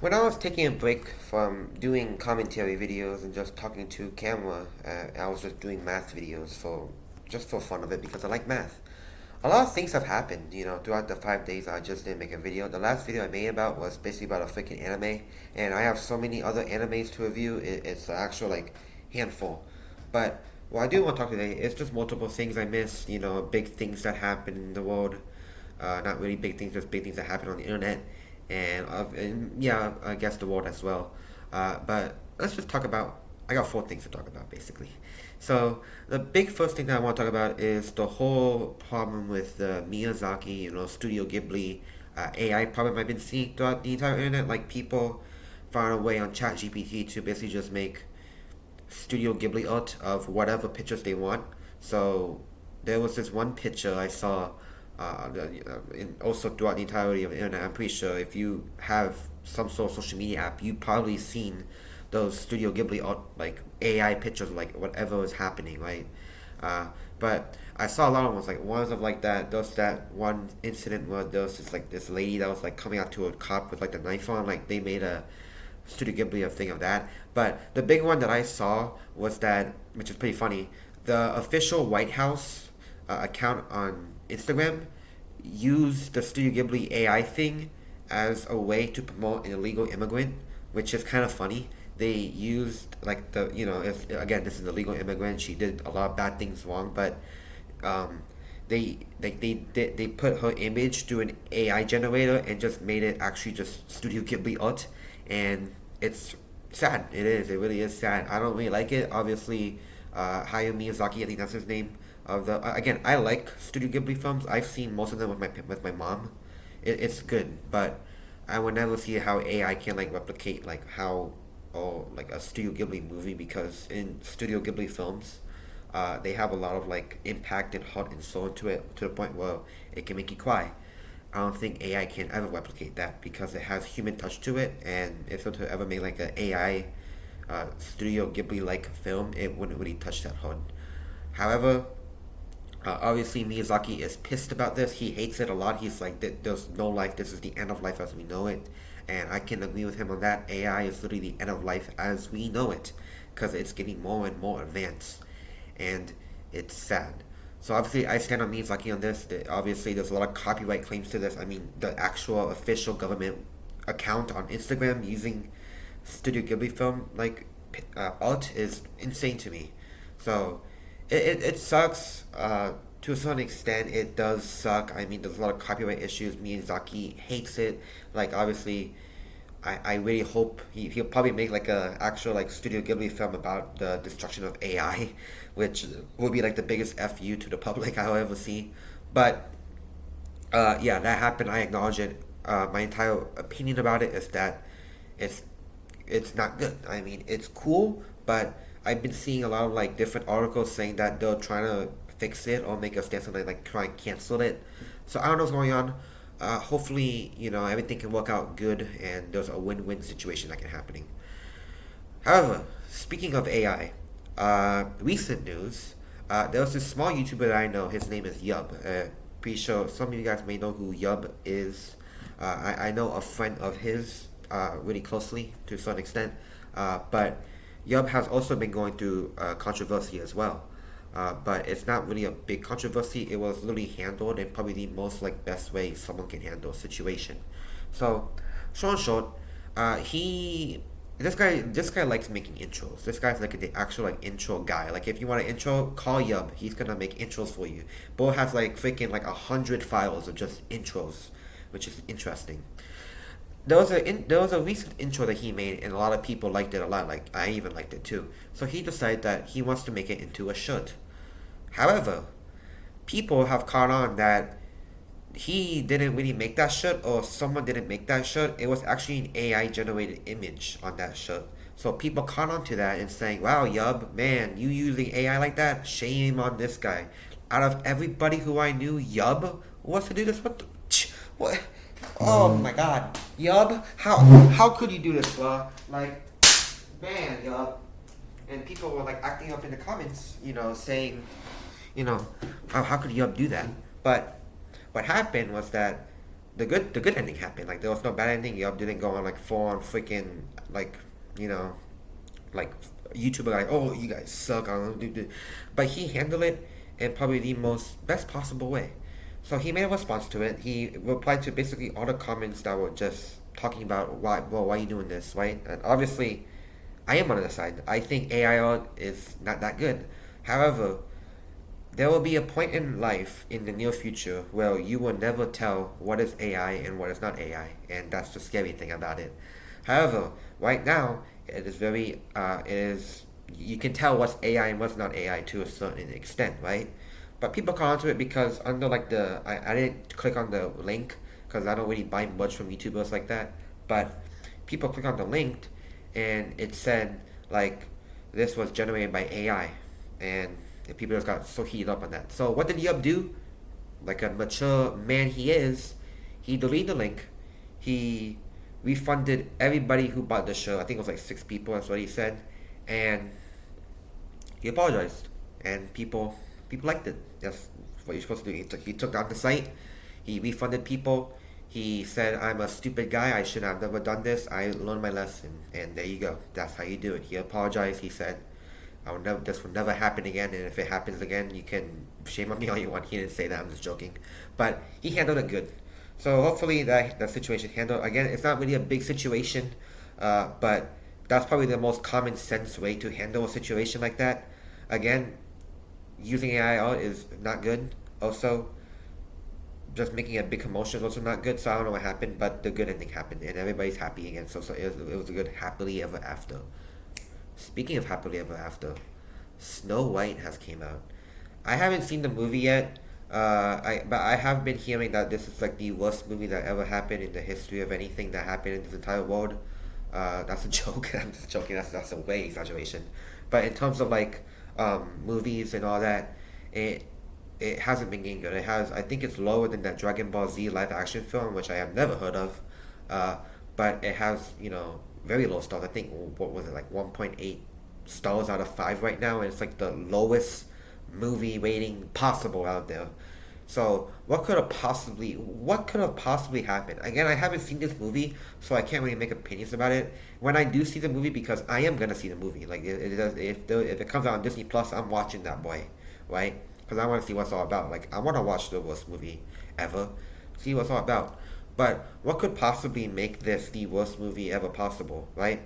When I was taking a break from doing commentary videos and just talking to camera, I was just doing math videos for fun of it because I like math. A lot of things have happened, throughout the 5 days I just didn't make a video. The last video I made about was basically about a freaking anime, and I have so many other animes to review. It's an actual like handful. But what I do want to talk today is just multiple things I missed. Big things that happen in the world. Not really big things, just big things that happen on the internet, and yeah, I guess the world as well. But let's just talk about. I got four things to talk about basically. So the big first thing that I want to talk about is the whole problem with the Miyazaki, Studio Ghibli AI problem I've been seeing throughout the entire internet. Like people found a way on ChatGPT to basically just make Studio Ghibli art of whatever pictures they want. So there was this one picture I saw, also throughout the entirety of the internet. I'm pretty sure if you have some sort of social media app, you've probably seen those Studio Ghibli art, like AI pictures, of, like whatever was happening, right? Uh, but I saw a lot of ones, like ones of like that. There was that one incident where there was this lady that was like coming out to a cop with like the knife on. Like they made a Studio Ghibli of thing of that. But the big one that I saw was that, which is pretty funny, the official White House account on Instagram used the Studio Ghibli AI thing as a way to promote an illegal immigrant, which is kind of funny. They used like if again this is an illegal immigrant, she did a lot of bad things wrong, but um, they put her image through an AI generator and just made it actually just Studio Ghibli art, and it's sad. It is. It really is sad. I don't really like it. Obviously, Hayao Miyazaki, I think that's his name. Of the again, I like Studio Ghibli films. I've seen most of them with my mom. It's good, but I would never see how AI can like replicate like how or like a Studio Ghibli movie, because in Studio Ghibli films, they have a lot of like impact and heart and soul into it to the point where it can make you cry. I don't think AI can ever replicate that because it has human touch to it, and if it were to ever make like an AI Studio Ghibli like film, it wouldn't really touch that hard. However, obviously Miyazaki is pissed about this. He hates it a lot. He's like, "There's no life. This is the end of life as we know it," and I can agree with him on that. AI is literally the end of life as we know it because it's getting more and more advanced, and it's sad. So obviously, I stand on Miyazaki on this. Obviously, there's a lot of copyright claims to this. I mean, the actual official government account on Instagram using Studio Ghibli film like art is insane to me. So it sucks. To a certain extent, it does suck. I mean, there's a lot of copyright issues. Miyazaki hates it. Like obviously, I really hope he'll probably make like a actual like Studio Ghibli film about the destruction of AI, which will be like the biggest FU to the public I'll ever see. But yeah, that happened. I acknowledge it. My entire opinion about it is that it's it's not good. I mean, it's cool, but I've been seeing a lot of like different articles saying that they're trying to fix it or make a stance on it, like try and cancel it. So I don't know what's going on. Hopefully, everything can work out good and there's a win-win situation that can happening. However, speaking of AI, recent news, there was this small YouTuber that I know. His name is Yub. Pretty sure some of you guys may know who Yub is. I know a friend of his really closely to a certain extent, but Yub has also been going through controversy as well. But it's not really a big controversy. It was literally handled in probably the most like best way someone can handle a situation. So, short and short, he this guy likes making intros. This guy's like the actual like intro guy. Like if you want an intro, call Yub. He's gonna make intros for you. Bo has like freaking like 100 files of just intros, which is interesting. There was a recent intro that he made, and a lot of people liked it a lot. Like I even liked it too. So he decided that he wants to make it into a shirt. However, people have caught on that he didn't really make that shirt, or someone didn't make that shirt. It was actually an AI generated image on that shirt. So people caught on to that and saying, "Wow, Yub, man, you using AI like that? Shame on this guy." Out of everybody who I knew, Yub wants to do this. What? Oh my God, Yub, how could you do this, bro? Like, man, Yub. And people were like acting up in the comments, saying, how could Yub do that? But what happened was that the good ending happened. Like there was no bad ending. Yup didn't go on like full on freaking like you know like YouTuber like, oh, you guys suck. I don't do. But he handled it in probably the most best possible way. So he made a response to it. He replied to basically all the comments that were just talking about why are you doing this, right? And obviously, I am on the side. I think AI art is not that good. However, there will be a point in life in the near future where you will never tell what is AI and what is not AI, and that's the scary thing about it. However, right now it is it is you can tell what's AI and what's not AI to a certain extent, right? But people come onto it because under like I didn't click on the link because I don't really buy much from YouTubers like that, but people click on the link and it said like this was generated by AI, and the people just got so heated up on that. So what did Yup do? Like a mature man he is, he deleted the link. He refunded everybody who bought the show. I think it was like 6 people. That's what he said, and he apologized, and people liked it. That's what you're supposed to do. He took down the site. He refunded people. He said, "I'm a stupid guy. I should have never done this. I learned my lesson." And there you go. That's how you do it. He apologized. He said, "I will never. This will never happen again. And if it happens again, you can shame on me all you want." He didn't say that. I'm just joking, but he handled it good. So hopefully that situation handled. Again, it's not really a big situation, but that's probably the most common sense way to handle a situation like that. Again, using AI out is not good. Also, just making a big commotion is also not good. So I don't know what happened, but the good ending happened, and everybody's happy again. So it was a good happily ever after. Speaking of happily ever after, Snow White has came out. I haven't seen the movie yet. But I have been hearing that this is like the worst movie that ever happened in the history of anything that happened in this entire world. That's a joke. I'm just joking. That's a way exaggeration. But in terms of like movies and all that, it it hasn't been getting good. It has, I think it's lower than that Dragon Ball Z live action film, which I have never heard of. Uh, but it has, very low stars. I think, what was it, like 1.8 stars out of 5 right now, and it's like the lowest movie rating possible out there. So what could have possibly happened? Again, I haven't seen this movie, so I can't really make opinions about it. When I do see the movie, because I am gonna see the movie, like if it comes out on Disney Plus, I'm watching that boy, right? Because I want to see what's all about. Like I want to watch the worst movie ever, see what's all about. But what could possibly make this the worst movie ever possible, right?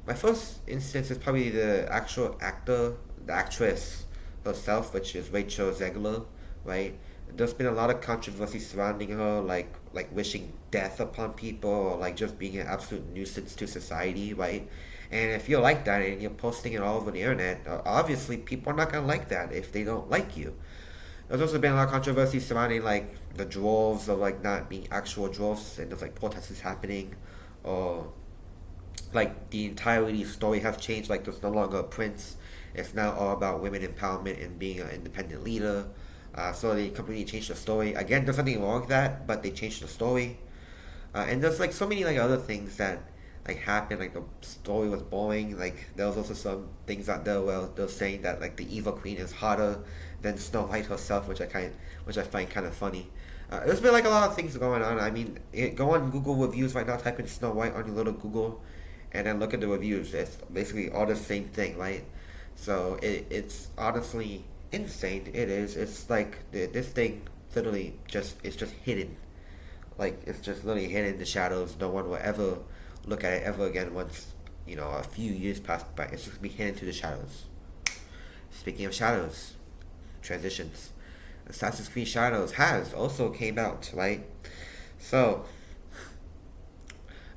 My first instance is probably the actual actor, the actress herself, which is Rachel Zegler, right? There's been a lot of controversy surrounding her, like wishing death upon people, or like just being an absolute nuisance to society, right? And if you're like that and you're posting it all over the internet, obviously people are not gonna like that if they don't like you. There's also been a lot of controversy surrounding like the dwarves or like not being actual dwarves, and there's like protests happening, or like the entirety story has changed. Like there's no longer a prince. It's now all about women empowerment and being an independent leader. So they completely changed the story. Again, there's nothing wrong with that, but they changed the story. And there's like so many like other things that like happened. Like the story was boring. Like there was also some things out there where they're saying that like the evil queen is hotter than Snow White herself, which I find kind of funny. There's been like a lot of things going on. I mean, go on Google reviews right now. Type in Snow White on your little Google, and then look at the reviews. It's basically all the same thing, right? So it's honestly insane. It is. It's like this thing literally it's just hidden. Like it's just literally hidden in the shadows. No one will ever look at it ever again once a few years pass by. It's just gonna be hidden to the shadows. Speaking of shadows, transitions. Assassin's Creed Shadows has also came out, right? So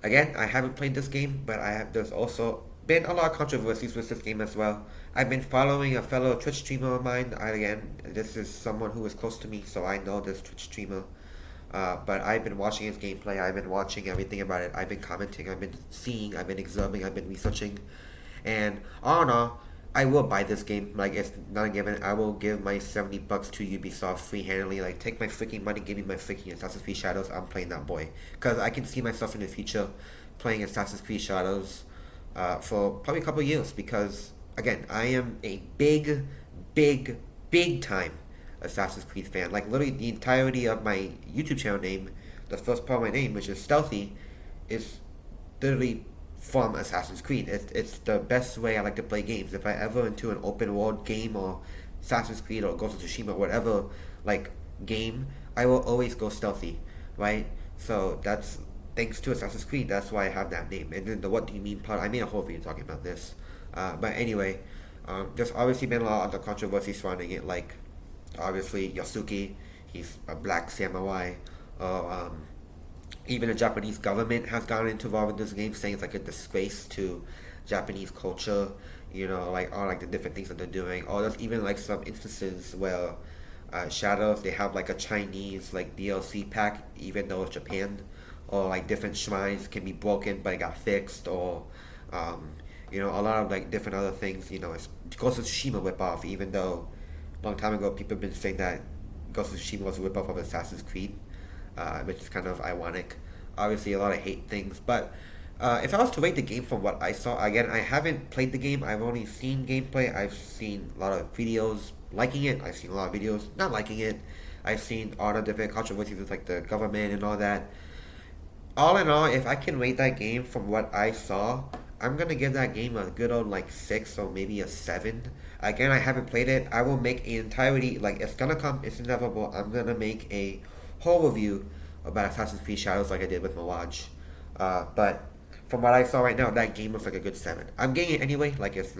again, I haven't played this game, but I have. There's also been a lot of controversies with this game as well. I've been following a fellow Twitch streamer of mine. Again, this is someone who is close to me, so I know this Twitch streamer. But I've been watching his gameplay. I've been watching everything about it. I've been commenting. I've been seeing. I've been observing. I've been researching. And all in all, I will buy this game. Like it's not a given. I will give my $70 to Ubisoft free-handedly. Like take my freaking money, give me my freaking Assassin's Creed Shadows. I'm playing that boy because I can see myself in the future playing Assassin's Creed Shadows for probably a couple of years. Because again, I am a big, big time Assassin's Creed fan. Like literally the entirety of my YouTube channel name the first part of my name, which is stealthy, is literally from Assassin's Creed. It's the best way I like to play games. If I ever into an open world game or Assassin's Creed or Ghost of Tsushima, whatever like game, I will always go stealthy, right? So that's thanks to Assassin's Creed. That's why I have that name. And then the what do you mean part, I made a whole video talking about this. But anyway, there's obviously been a lot of the controversy surrounding it, like obviously Yasuki, he's a black samurai. Even the Japanese government has gotten involved in this game, saying it's like a disgrace to Japanese culture. You know, like all like the different things that they're doing. Or there's even like some instances where Shadows they have like a Chinese like DLC pack, even though it's Japan. Or like different shrines can be broken but it got fixed. Or um, a lot of like different other things. It's Ghost of Tsushima ripoff, even though a long time ago people have been saying that Ghost of Tsushima was a ripoff of Assassin's Creed, which is kind of ironic. Obviously, a lot of hate things, but if I was to rate the game from what I saw, again, I haven't played the game. I've only seen gameplay. I've seen a lot of videos liking it. I've seen a lot of videos not liking it. I've seen all the different controversies with like the government and all that. All in all, if I can rate that game from what I saw, I'm gonna give that game a good old like 6 or maybe a 7. Again, I haven't played it. I will make an entirety, like it's gonna come, it's inevitable. I'm gonna make a whole review about Assassin's Creed Shadows like I did with Mirage. But from what I saw right now, that game looks like a good 7. I'm getting it anyway, like it's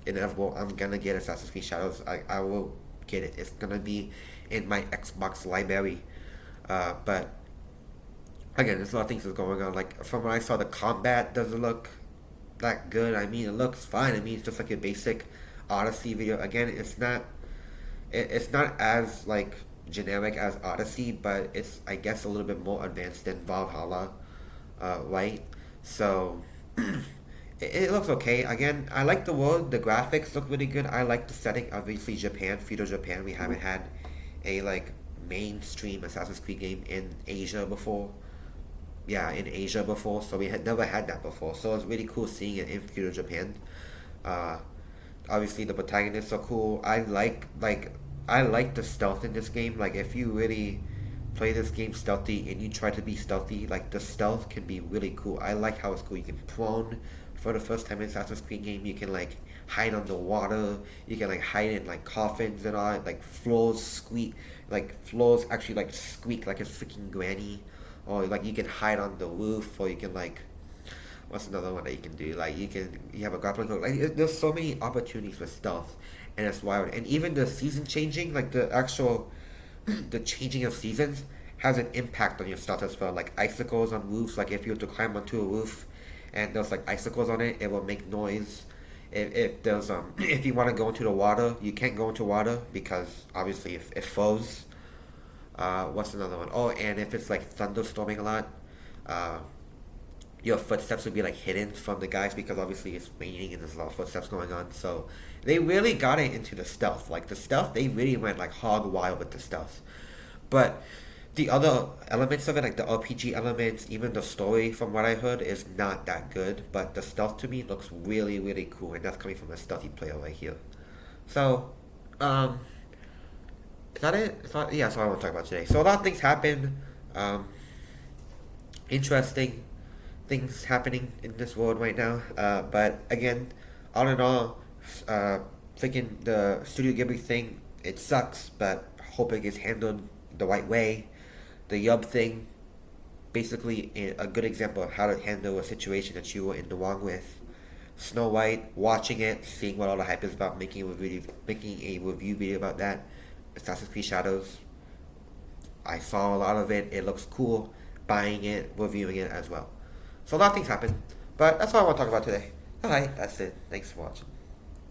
inevitable. I'm gonna get Assassin's Creed Shadows. I will get it. It's gonna be in my Xbox library. But again, there's a lot of things that's going on. Like from what I saw, the combat doesn't look that good. I mean, it looks fine. I mean, it's just like a basic Odyssey video. Again, it's not as like generic as Odyssey, but it's I guess a little bit more advanced than Valhalla, right? So it looks okay. Again, I like the world. The graphics look really good. I like the setting. Obviously, Japan, feudal Japan. We haven't had a like mainstream Assassin's Creed game in Asia before. Yeah, in Asia before, so we had never had that before. So it's really cool seeing it in feudal Japan. Uh, Obviously the protagonists are cool. I like the stealth in this game. Like if you really play this game stealthy and you try to be stealthy, like the stealth can be really cool. I like how it's cool. You can prone for the first time in Assassin's Creed game. You can like hide underwater. You can like hide in like coffins and all. Like floors squeak. Like floors actually like squeak like a freaking granny. Or like you can hide on the roof, or you can like what's another one that you can do? Like you have a grappling hook. Like there's so many opportunities for stealth, and that's wild. And even the season changing, like the actual, the changing of seasons has an impact on your stealth as well. Like icicles on roofs. Like if you were to climb onto a roof, and there's like icicles on it, it will make noise. If there's if you want to go into the water, you can't go into water because obviously if it flows. What's another one? Oh, and if it's like thunderstorming a lot, uh, your footsteps would be like hidden from the guys because obviously it's raining and there's a lot of footsteps going on. So they really got it into the stealth. Like the stealth, they really went like hog wild with the stealth. But the other elements of it, like the RPG elements, even the story, from what I heard, is not that good. But the stealth to me looks really, really cool, and that's coming from a stealthy player right here. So, is that it? Yeah, that's all I want to talk about today. So a lot of things happen. Um, Interesting things happening in this world right now. But again, all in all, uh, freaking the Studio Ghibli thing, it sucks, but hope it gets handled the right way. The Yub thing, basically a good example of how to handle a situation that you were in the wrong with. Snow White, watching it, seeing what all the hype is about, making a review video about that. Assassin's Creed Shadows, I saw a lot of it. It looks cool. Buying it, reviewing it as well. So a lot of things happen, but that's all I want to talk about today. Alright, that's it. Thanks for watching.